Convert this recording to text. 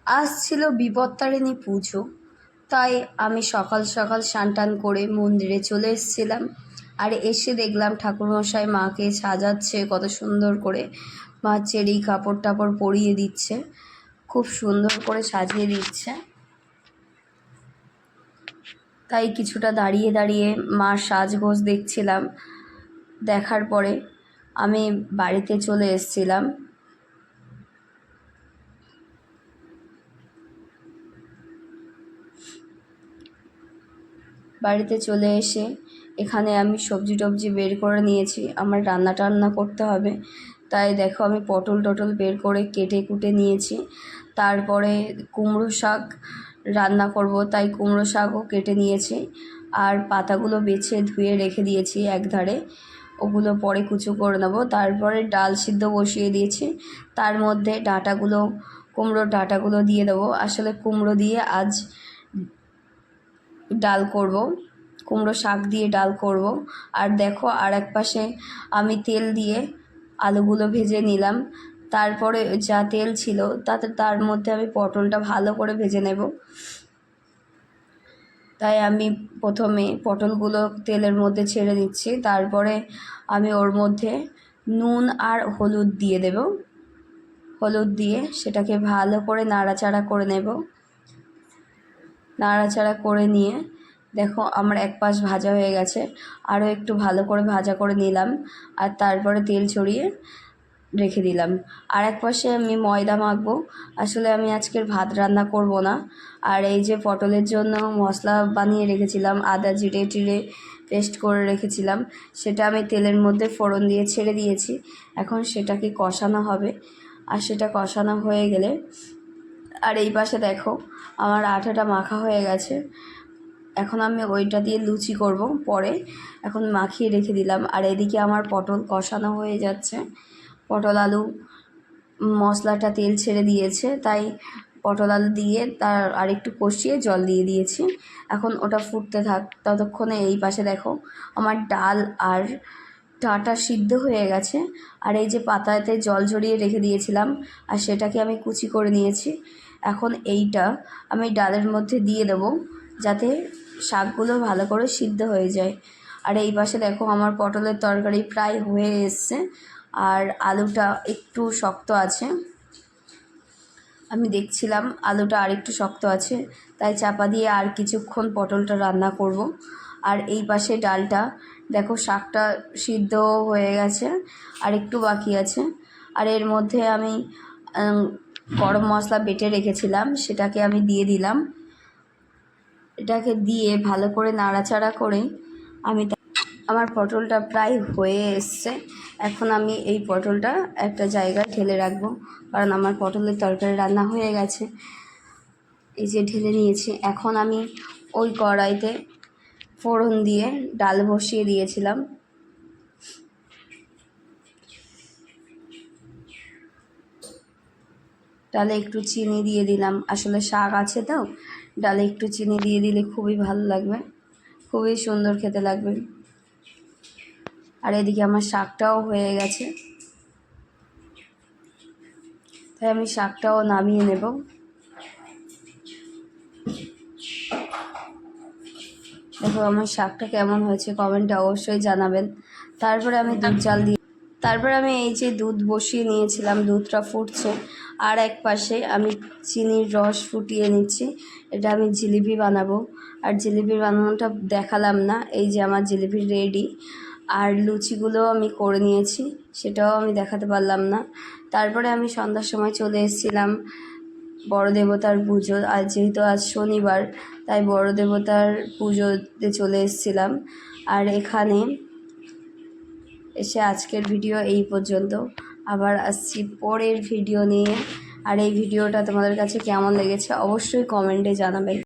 আজ ছিল বিপত্তারিণী পুজো, তাই আমি সকাল সকাল স্নান টান করে মন্দিরে চলে এসেছিলাম। আর এসে দেখলাম ঠাকুরমশাই মাকে সাজাচ্ছে কত সুন্দর করে, মা চেরি কাপড় টাপড় পরিয়ে দিচ্ছে, খুব সুন্দর করে সাজিয়ে দিচ্ছে। তাই কিছুটা দাঁড়িয়ে দাঁড়িয়ে মার সাজগোজ দেখছিলাম। দেখার পরে আমি বাড়িতে চলে এসেছিলাম। বাড়িতে চলে এসে এখানে আমি সবজি টবজি বের করে নিয়েছি, আমার রান্না টান্না করতে হবে। তাই দেখো আমি পটল টটল বের করে কেটে কুটে নিয়েছি। তারপরে কুমড়ো শাক রান্না করব, তাই কুমড়ো শাকও কেটে নিয়েছি। আর পাতাগুলো বেছে ধুয়ে রেখে দিয়েছি একধারে, ওগুলো পরে কুচো করে নেবো। তারপরে ডাল সিদ্ধ বসিয়ে দিয়েছি, তার মধ্যে ডাঁটাগুলো, কুমড়োর ডাঁটাগুলো দিয়ে দেবো। আসলে কুমড়ো দিয়ে আজ ডাল করব, কুমড়ো শাক দিয়ে ডাল করব। আর দেখো আর এক পাশে আমি তেল দিয়ে আলুগুলো ভেজে নিলাম। তারপরে যা তেল ছিল তার মধ্যে আমি পটলটা ভালো করে ভেজে নেব। তাই আমি প্রথমে পটলগুলো তেলের মধ্যে ছেড়ে দিচ্ছি, তারপরে আমি ওর মধ্যে নুন আর হলুদ দিয়ে দেব। হলুদ দিয়ে সেটাকে ভালো করে নাড়াচাড়া করে নেব। নাড়াচাড়া করে নিয়ে দেখো আমার এক পাশ ভাজা হয়ে গেছে, আরও একটু ভালো করে ভাজা করে নিলাম। আর তারপরে তেল ছড়িয়ে রেখে দিলাম। আর এক পাশে আমি ময়দা মাখবো। আসলে আমি আজকের ভাত রান্না করব না। আর এই যে পটলের জন্য মশলা বানিয়ে রেখেছিলাম, আদা জিরে টিরে পেস্ট করে রেখেছিলাম, সেটা আমি তেলের মধ্যে ফোড়ন দিয়ে ছেড়ে দিয়েছি। এখন সেটাকে কষানো হবে। আর সেটা কষানো হয়ে গেলে, আর এই পাশে দেখো আমার আটাটা মাখা হয়ে গেছে, এখন আমি ওইটা দিয়ে লুচি করব পরে। এখন মাখিয়ে রেখে দিলাম। আর এদিকে আমার পটল কষানো হয়ে যাচ্ছে। পটল আলু মশলাটা তেল ছেড়ে দিয়েছে, তাই পটল আলু দিয়ে তার আরেকটু কষিয়ে জল দিয়ে দিয়েছি। এখন ওটা ফুটতে থাক, ততক্ষণে এই পাশে দেখো আমার ডাল আর ডাঁটা সিদ্ধ হয়ে গেছে। আর এই যে পাতাতে জল ঝরিয়ে রেখে দিয়েছিলাম, আর সেটাকে আমি কুচি করে নিয়েছি। এখন এইটা আমি ডালের মধ্যে দিয়ে দেবো, যাতে শাকগুলো ভালো করে সিদ্ধ হয়ে যায়। আর এই পাশে দেখো আমার পটলের তরকারি প্রায় হয়ে এসছে, আর আলুটা একটু শক্ত আছে। আমি দেখছিলাম আলুটা আর একটু শক্ত আছে, তাই চাপা দিয়ে আর কিছুক্ষণ পটলটা রান্না করব। আর এই পাশে ডালটা দেখো, শাকটা সিদ্ধ হয়ে গেছে, আর একটু বাকি আছে। আর এর মধ্যে আমি গরম মশলা বেটে রেখেছিলাম, সেটাকে আমি দিয়ে দিলাম। এটাকে দিয়ে ভালো করে নাড়াচাড়া করে আমি, আমার পটলটা প্রায় হয়ে এসছে। এখন আমি এই পটলটা একটা জায়গায় ঢেলে রাখবো, কারণ আমার পটলের তরকারি রান্না হয়ে গেছে। এই যে ঢেলে নিয়েছি। এখন আমি ওই কড়াইতে ফোড়ন দিয়ে ডাল বসিয়ে দিয়েছিলাম। ডালে একটু চিনি দিয়ে দিলাম, আসলে শাক আছে তো, ডালে একটু চিনি দিয়ে দিলে খুবই ভালো লাগবে, খুবই সুন্দর খেতে লাগবে। আর এদিকে আমার শাকটাও হয়ে গেছে, তাই আমি শাকটাও নামিয়ে নেব। দেখো আমার শাকটা কেমন হয়েছে কমেন্টে অবশ্যই জানাবেন। তারপরে আমি এই যে দুধ বসিয়ে নিয়েছিলাম, দুধটা ফুটছে। আর এক পাশে আমি চিনির রস ফুটিয়ে নিচ্ছি, এটা আমি জিলিপি বানাবো। আর জিলিপি বানানোটা দেখালাম না, এই যে আমার জিলিপি রেডি। আর লুচিগুলো আমি করে নিয়েছি, সেটাও আমি দেখাতে পারলাম না। তারপরে আমি সন্ধ্যার সময় চলে এসেছিলাম বড় দেবতার পুজো, আর যেহেতু আজ শনিবার, তাই বড় দেবতার পুজোতে চলে এসেছিলাম। আর এখানে এসে আজকের ভিডিও এই পর্যন্ত। আবার আসছি পরের ভিডিও নিয়ে। আর এই ভিডিওটা তোমাদের কাছে কেমন লেগেছে অবশ্যই কমেন্টে জানাবেন।